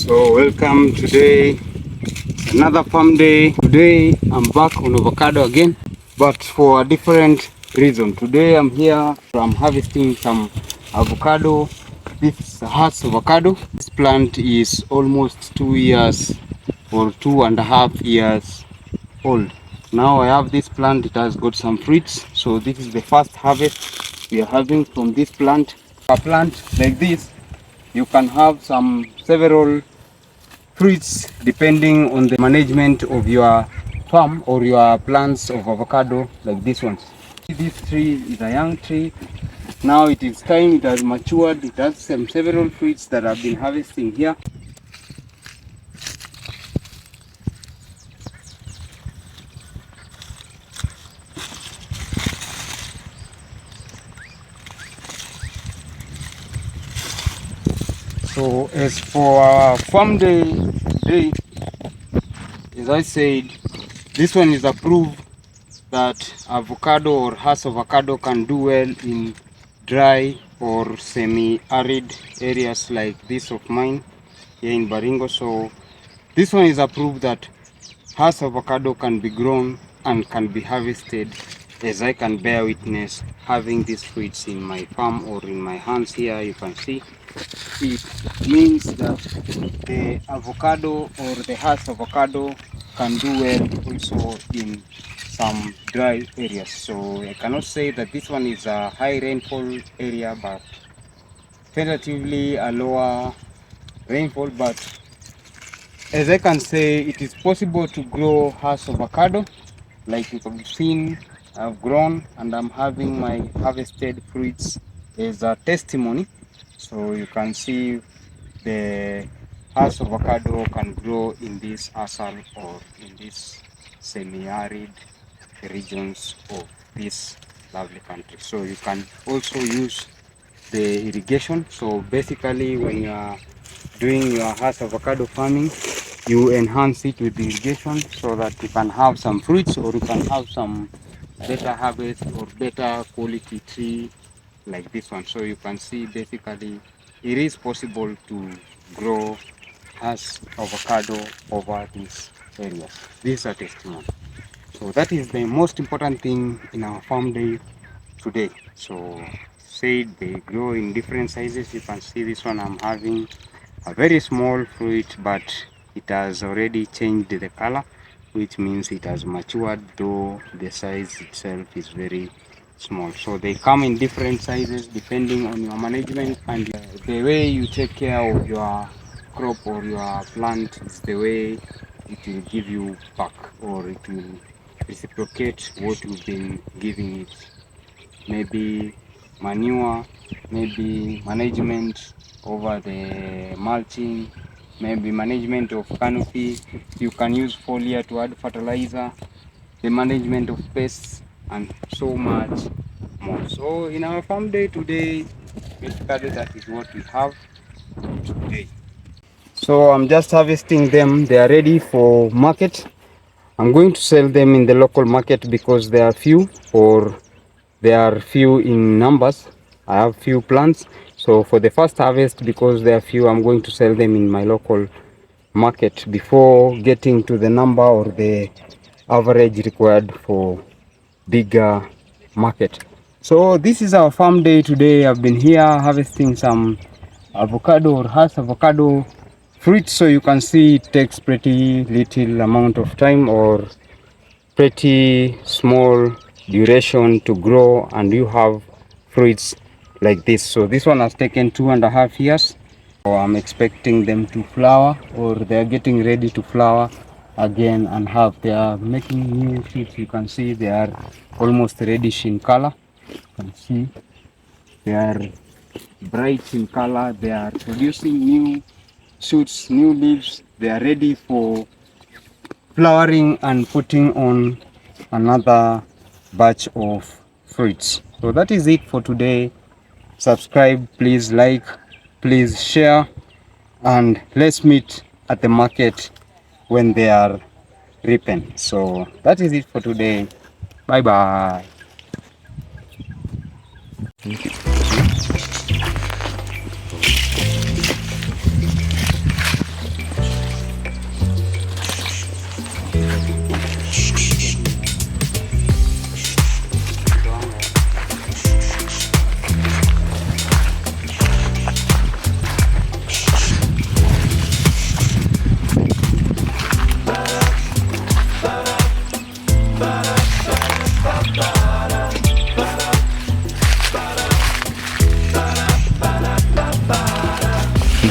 So welcome today, another farm day. Today I'm back on avocado again, but for a different reason. Today I'm harvesting some avocado. This is a HASS avocado. This plant is almost 2 years or 2.5 years old. Now I have this plant, it has got some fruits. So this is the first harvest we are having from this plant. A plant like this, you can have several fruits depending on the management of your farm or your plants of avocado like this one. This tree is a young tree. Now it is time, it has matured, it has several fruits that I've been harvesting here. So as for our farm day today, as I said, this one is a proof that avocado or HASS avocado can do well in dry or semi-arid areas like this of mine here in Baringo. So this one is a proof that HASS avocado can be grown and can be harvested, as I can bear witness having these fruits in my farm or in my hands here. You can see it means that the avocado or the HASS avocado can do well also in some dry areas. So I cannot say that this one is a high rainfall area, but relatively a lower rainfall. But as I can say, it is possible to grow HASS avocado. Like you have seen, I've grown and I'm having my harvested fruits as a testimony. So you can see the HASS avocado can grow in this ASAL or in this semi-arid regions of this lovely country. So you can also use the irrigation. So basically when you are doing your HASS avocado farming, you enhance it with irrigation so that you can have some fruits or you can have some better harvest or better quality tree like this one. So you can see basically it is possible to grow HASS avocado over these areas. This is a testimony. So that is the most important thing in our farm day today. So said they grow in different sizes. You can see this one I'm having a very small fruit, but it has already changed the color, which means it has matured, though the size itself is very small. So they come in different sizes depending on your management and the way you take care of your crop or your plant is the way it will give you back, or it will reciprocate what you've been giving it. Maybe manure, maybe management over the mulching, maybe management of canopy. You can use foliar to add fertilizer, the management of pests, and so much more. So in our farm day today, basically that is what we have today. So I'm just harvesting them. They are ready for market. I'm going to sell them in the local market because they are few, or they are few in numbers. I have few plants. So for the first harvest, because they are few, I'm going to sell them in my local market before getting to the number or the average required for bigger market. So this is our farm day today. I've been here harvesting some avocado or HASS avocado fruit. So you can see it takes pretty little amount of time or pretty small duration to grow, and you have fruits like this. So this one has taken 2.5 years. So I'm expecting them to flower, or they're getting ready to flower again and have, they are making new fruits. You can see they are almost reddish in color. You can see they are bright in color. They are producing new shoots, new leaves. They are ready for flowering and putting on another batch of fruits. So that is it for today. Subscribe, please like, please share, and let's meet at the market when they are ripen. So that is it for today. Bye bye.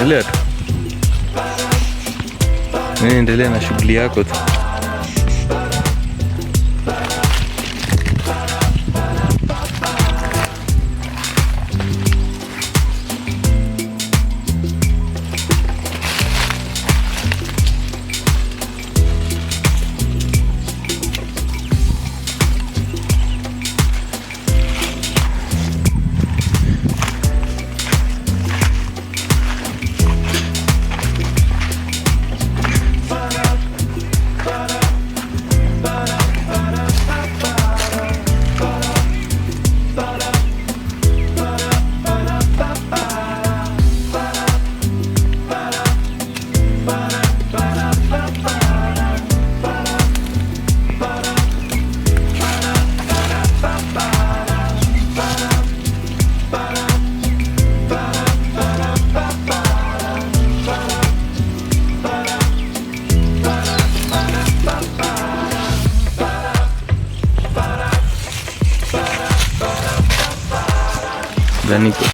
endelea tu. Endelea na shughuli yako tu. Daniko.